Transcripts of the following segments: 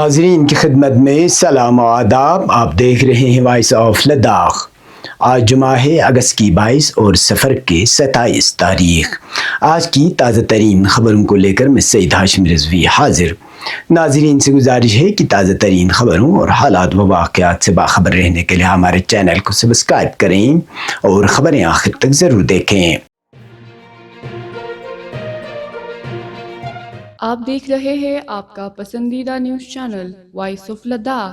ناظرین کی خدمت میں سلام و آداب. آپ دیکھ رہے ہیں وائس آف لداخ. آج جمعہ ہے اگست کی 22 اور سفر کے 27 تاریخ. آج کی تازہ ترین خبروں کو لے کر میں سعید ہاشم رضوی حاضر. ناظرین سے گزارش ہے کہ تازہ ترین خبروں اور حالات و واقعات سے باخبر رہنے کے لیے ہمارے چینل کو سبسکرائب کریں اور خبریں آخر تک ضرور دیکھیں. آپ دیکھ رہے ہیں آپ کا پسندیدہ news channel voice of Ladakh.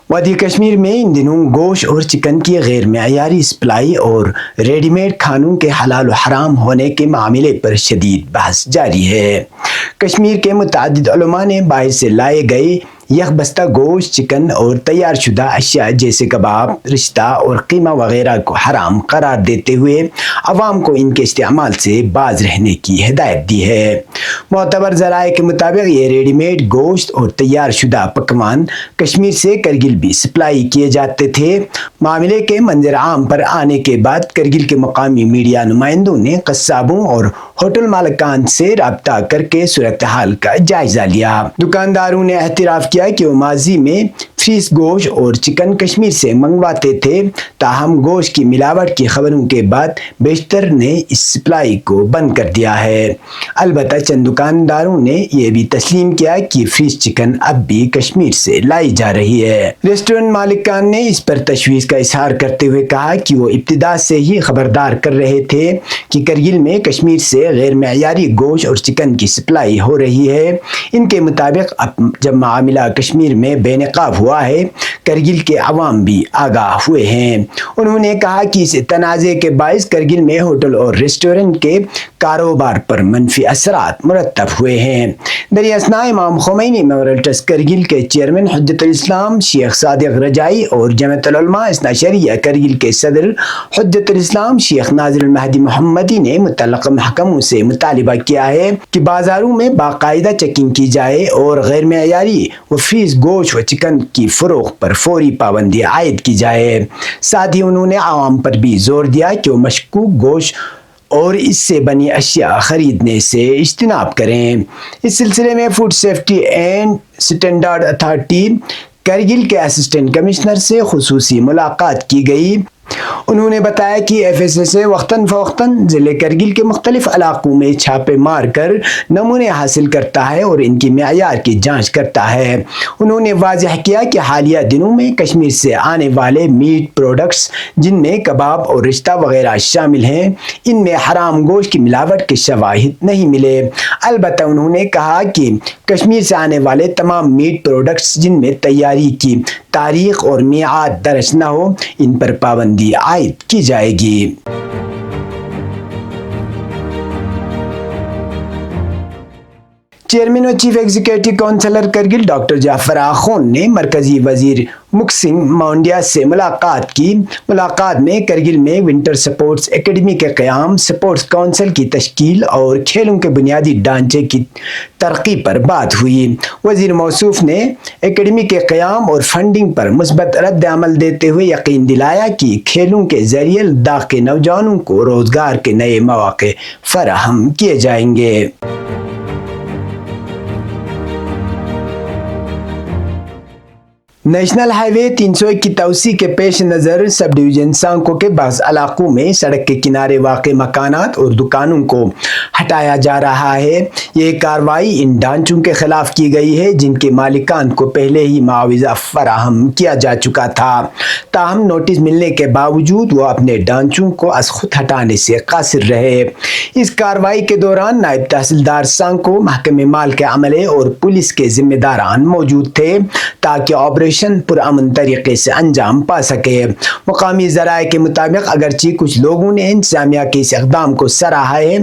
وادی کشمیر میں ان دنوں گوشت اور چکن کی غیر معیاری سپلائی اور ریڈی میڈ کھانوں کے حلال و حرام ہونے کے معاملے پر شدید بحث جاری ہے. کشمیر کے متعدد علماء نے باہر سے لائے گئے یک بستہ گوشت، چکن اور تیار شدہ اشیاء جیسے کباب، رشتہ اور قیمہ وغیرہ کو حرام قرار دیتے ہوئے عوام کو ان کے استعمال سے باز رہنے کی ہدایت دی ہے. معتبر ذرائع کے مطابق یہ ریڈی میڈ گوشت اور تیار شدہ پکوان کشمیر سے کرگل بھی سپلائی کیے جاتے تھے. معاملے کے منظر عام پر آنے کے بعد کرگل کے مقامی میڈیا نمائندوں نے قصابوں اور ہوٹل مالکان سے رابطہ کر کے صورتحال کا جائزہ لیا. دکانداروں نے اعتراف کیا کہ وہ ماضی میں فریز گوشت اور چکن کشمیر سے منگواتے تھے، تاہم گوشت کی ملاوٹ کی خبروں کے بعد بیشتر نے اس سپلائی کو بند کر دیا ہے. البتہ چند دکانداروں نے یہ بھی تسلیم کیا کہ فریز چکن اب بھی کشمیر سے لائی جا رہی ہے. ریسٹورنٹ مالکان نے اس پر تشویش کا اظہار کرتے ہوئے کہا کہ وہ ابتدا سے ہی خبردار کر رہے تھے کہ کرگل میں کشمیر سے غیر معیاری گوشت اور چکن کی سپلائی ہو رہی ہے. ان کے مطابق اب جب معاملہ کشمیر میں بے نقاب ہوا ہے، کرگل کے عوام بھی آگاہ ہوئے ہیں. انہوں نے کہا کہ اس تنازع کے باعث کرگل میں ہوٹل اور ریسٹورنٹ کے کاروبار پر منفی اثرات مرتب ہوئے ہیں. دریں اثنا امام خمینی میموریل ٹرسٹ کرگل کے چیئرمین حجت الاسلام شیخ صادق رجائی اور جمعیت العلماء اثنا عشریہ کرگل کے صدر حجت الاسلام شیخ ناظر المہدی محمدی نے متعلقہ محکموں سے مطالبہ کیا ہے کہ بازاروں میں باقاعدہ چیکنگ کی جائے اور غیر معیاری و فریز گوشت و چکن کی فروخت پر فوری پابندی عائد کی جائے. ساتھ ہی انہوں نے عوام پر بھی زور دیا کہ وہ مشکوک گوشت اور اس سے بنی اشیاء خریدنے سے اجتناب کریں. اس سلسلے میں food safety and standard authority Kargil کے اسسٹنٹ کمشنر سے خصوصی ملاقات کی گئی. انہوں نے بتایا کہ ایف ایس ایس وقتاً فوقتاً ضلع کرگل کے مختلف علاقوں میں چھاپے مار کر نمونے حاصل کرتا ہے اور ان کی معیار کی جانچ کرتا ہے. انہوں نے واضح کیا کہ حالیہ دنوں میں کشمیر سے آنے والے میٹ پروڈکٹس جن میں کباب اور رشتہ وغیرہ شامل ہیں، ان میں حرام گوشت کی ملاوٹ کے شواہد نہیں ملے. البتہ انہوں نے کہا کہ کشمیر سے آنے والے تمام میٹ پروڈکٹس جن میں تیاری کی تاریخ اور میعاد درج نہ ہو، ان پر پابندی عائد کی جائے گی. چیئرمین و chief executive councillor Kargil doctor Jafar Akhoon نے مرکزی وزیر مکسنگ مانڈیا سے ملاقات کی. ملاقات میں کرگل میں ونٹر سپورٹس اکیڈمی کے قیام، سپورٹس کونسل کی تشکیل اور کھیلوں کے بنیادی ڈھانچے کی ترقی پر بات ہوئی. وزیر موصوف نے اکیڈمی کے قیام اور فنڈنگ پر مثبت رد عمل دیتے ہوئے یقین دلایا کہ کھیلوں کے ذریعے لداخ کے نوجوانوں کو روزگار کے نئے مواقع فراہم کیے جائیں گے. نیشنل ہائی وے 301 کی توسیع کے پیش نظر سب ڈویژن سانکو کے بعض علاقوں میں سڑک کے کنارے واقع مکانات اور دکانوں کو ہٹایا جا رہا ہے. یہ کارروائی ان ڈھانچوں کے خلاف کی گئی ہے جن کے مالکان کو پہلے ہی معاوضہ فراہم کیا جا چکا تھا، تاہم نوٹس ملنے کے باوجود وہ اپنے ڈھانچوں کو از خود ہٹانے سے قاصر رہے. اس کارروائی کے دوران نائب تحصیلدار سانکو، محکمہ مال کے عملے اور پولیس کے ذمہ داران موجود تھے تاکہ آپریشن پرامن طریقے سے انجام پا سکے. مقامی ذرائع کے مطابق اگرچہ کچھ لوگوں نے انتظامیہ کے اس اقدام کو سراہا ہے،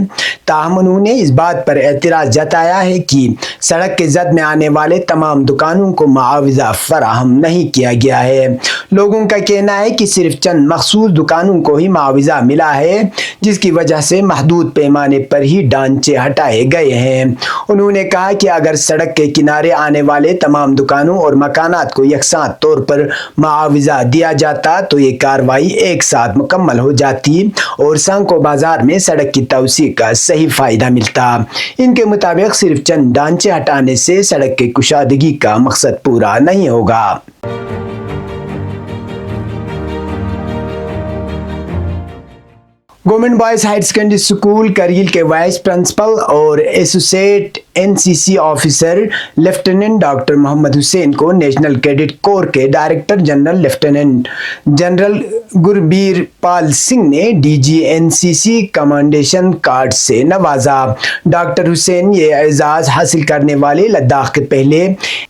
تاہم انہوں نے اس بات پر اعتراض جتایا ہے کہ سڑک کے زد میں آنے والے تمام دکانوں کو معاوضہ فراہم نہیں کیا گیا ہے. لوگوں کا کہنا ہے کہ صرف چند مخصوص دکانوں کو ہی معاوضہ ملا ہے، جس کی وجہ سے محدود پیمانے پر ہی ڈھانچے ہٹائے گئے ہیں. انہوں نے کہا کہ اگر سڑک کے کنارے آنے والے تمام دکانوں اور مکانات کو یکساں طور پر معاوضہ دیا جاتا تو یہ کارروائی ایک ساتھ مکمل ہو جاتی اور سانکو بازار میں سڑک کی توسیع کا صحیح فائدہ ملتا۔ ان کے مطابق صرف چند ڈھانچے ہٹانے سے سڑک کی کشادگی کا مقصد پورا نہیں ہوگا۔ Government boys higher secondary school Kargil کے وائس پرنسپل اور associate NCC officer lieutenant doctor Mohammad Hussain کو نیشنل کیڈٹ کور کے director general lieutenant general Gurbir Pal Singh نے DG NCC کمانڈیشن کارڈ سے نوازا۔ ڈاکٹر حسین یہ اعزاز حاصل کرنے والے لداخ کے پہلے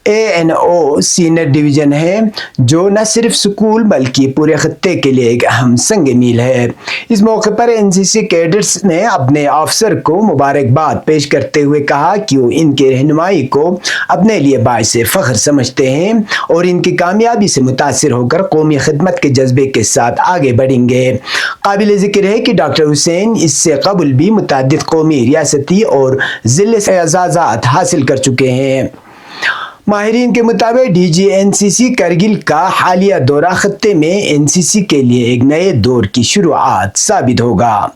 ANO سینئر ڈویژن ہیں جو نہ صرف اسکول بلکہ پورے خطے کے لیے ایک اہم سنگ میل ہے۔ اس موقع پر NCC کیڈٹس نے اپنے آفیسر کو مبارکباد پیش کرتے ہوئے کہا کہ وہ ان کے رہنمائی کو اپنے لیے باعث فخر سمجھتے ہیں اور ان کی کامیابی سے متاثر ہو کر قومی خدمت کے جذبے کے ساتھ آگے بڑھیں گے۔ قابل ذکر ہے کہ ڈاکٹر حسین اس سے قبل بھی متعدد قومی، ریاستی اور ضلعی اعزازات حاصل کر چکے ہیں۔ ماہرین کے مطابق DG NCC کرگل کا حالیہ دورہ خطے میں NCC کے لیے ایک نئے دور کی شروعات ثابت ہوگا۔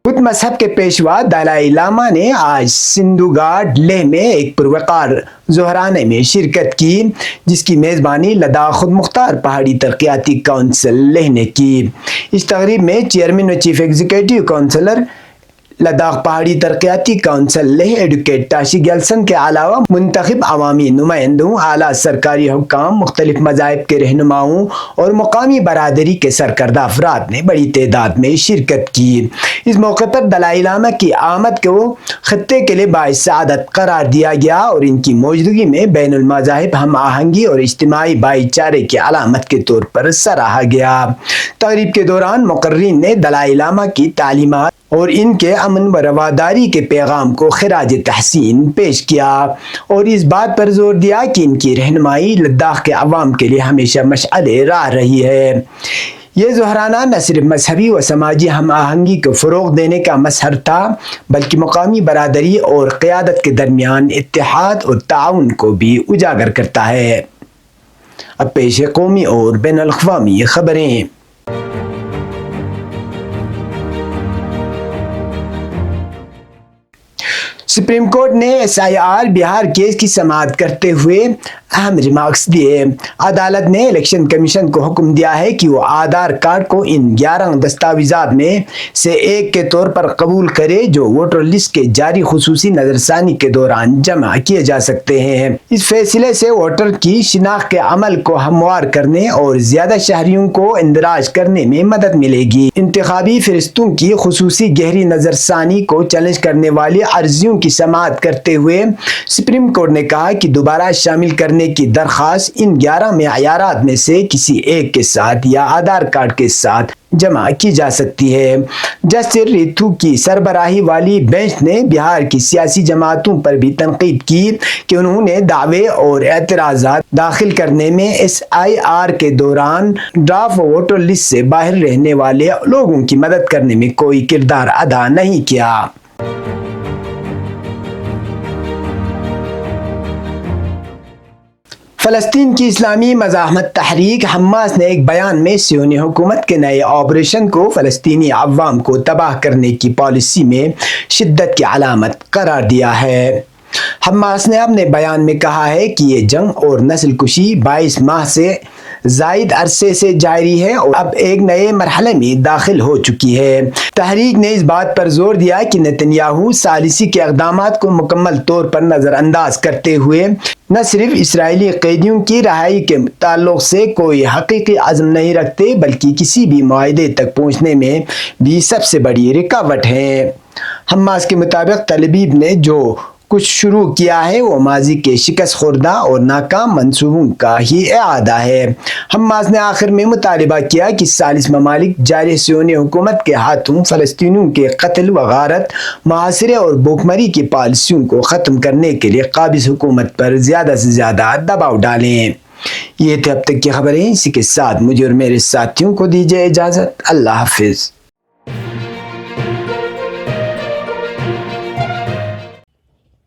بدھ مذہب کے پیشوا دلائی لاما نے آج سندھو گھاٹ لیہ میں ایک پروقار ظہرانے میں شرکت کی جس کی میزبانی لداخ خود مختار پہاڑی ترقیاتی کونسل لیہ نے کی۔ اس تقریب میں چیئرمین و چیف ایگزیکٹو کونسلر لداخ پہاڑی ترقیاتی کونسل لیہ ایڈوکیٹ تاشی گیلسن کے علاوہ منتخب عوامی نمائندوں، اعلیٰ سرکاری حکام، مختلف مذاہب کے رہنماؤں اور مقامی برادری کے سرکردہ افراد نے بڑی تعداد میں شرکت کی۔ اس موقع پر دلائی لاما کی آمد کو خطے کے لیے باعث سعادت قرار دیا گیا اور ان کی موجودگی میں بین المذاہب ہم آہنگی اور اجتماعی بھائی چارے کی علامت کے طور پر سراہا گیا۔ تقریب کے دوران مقررین نے دلائی لاما کی تعلیمات اور ان کے امن و رواداری کے پیغام کو خراج تحسین پیش کیا اور اس بات پر زور دیا کہ ان کی رہنمائی لداخ کے عوام کے لیے ہمیشہ مشعل راہ رہی ہے۔ یہ ظہرانہ نہ صرف مذہبی و سماجی ہم آہنگی کو فروغ دینے کا مظہر تھا بلکہ مقامی برادری اور قیادت کے درمیان اتحاد اور تعاون کو بھی اجاگر کرتا ہے۔ اب پیش ہے قومی اور بین الاقوامی خبریں۔ سپریم کورٹ نے SIR بہار کیس کی سماعت کرتے ہوئے اہم ریمارکس دیے۔ عدالت نے الیکشن کمیشن کو حکم دیا ہے کہ وہ آدھار کارڈ کو ان 11 دستاویزات میں سے ایک کے طور پر قبول کرے جو ووٹر لسٹ کے جاری خصوصی نظرثانی کے دوران جمع کیے جا سکتے ہیں۔ اس فیصلے سے ووٹر کی شناخت کے عمل کو ہموار کرنے اور زیادہ شہریوں کو اندراج کرنے میں مدد ملے گی۔ انتخابی فہرستوں کی خصوصی گہری نظرثانی کو چیلنج کرنے والی عرضیوں کی سماعت کرتے ہوئے سپریم کورٹ نے کہا کہ دوبارہ شامل کرنے کی درخواست ان 11 معیارات میں سے کسی ایک کے ساتھ یا آدھار کارڈ کے ساتھ جمع کی جا سکتی ہے۔ جسٹس ریتھو کی سربراہی والی بینچ نے بہار کی سیاسی جماعتوں پر بھی تنقید کی کہ انہوں نے دعوے اور اعتراضات داخل کرنے میں SIR کے دوران ڈرافٹ ووٹر لسٹ سے باہر رہنے والے لوگوں کی مدد کرنے میں کوئی کردار ادا نہیں کیا۔ فلسطین کی اسلامی مزاحمت تحریک حماس نے ایک بیان میں صہیونی حکومت کے نئے آپریشن کو فلسطینی عوام کو تباہ کرنے کی پالیسی میں شدت کی علامت قرار دیا ہے۔ حماس نے اپنے بیان میں کہا ہے کہ یہ جنگ اور نسل کشی 22 ماہ سے زائد عرصے سے جاری ہے اور اب ایک نئے مرحلے میں داخل ہو چکی ہے۔ تحریک نے اس بات پر زور دیا کہ نتنیاہو ثالثی کے اقدامات کو مکمل طور پر نظر انداز کرتے ہوئے نہ صرف اسرائیلی قیدیوں کی رہائی کے تعلق سے کوئی حقیقی عزم نہیں رکھتے بلکہ کسی بھی معاہدے تک پہنچنے میں بھی سب سے بڑی رکاوٹ ہیں۔ حماس کے مطابق تل ابیب نے جو کچھ شروع کیا ہے وہ ماضی کے شکست خوردہ اور ناکام منصوبوں کا ہی اعادہ ہے۔ حماس نے آخر میں مطالبہ کیا کہ ثالث ممالک جاری صہیونی حکومت کے ہاتھوں فلسطینیوں کے قتل و غارت، محاصرے اور بھوکمری کی پالیسیوں کو ختم کرنے کے لیے قابض حکومت پر زیادہ سے زیادہ دباؤ ڈالیں۔ یہ تھے اب تک کی خبریں۔ اسی کے ساتھ مجھے اور میرے ساتھیوں کو دیجیے اجازت۔ اللہ حافظ۔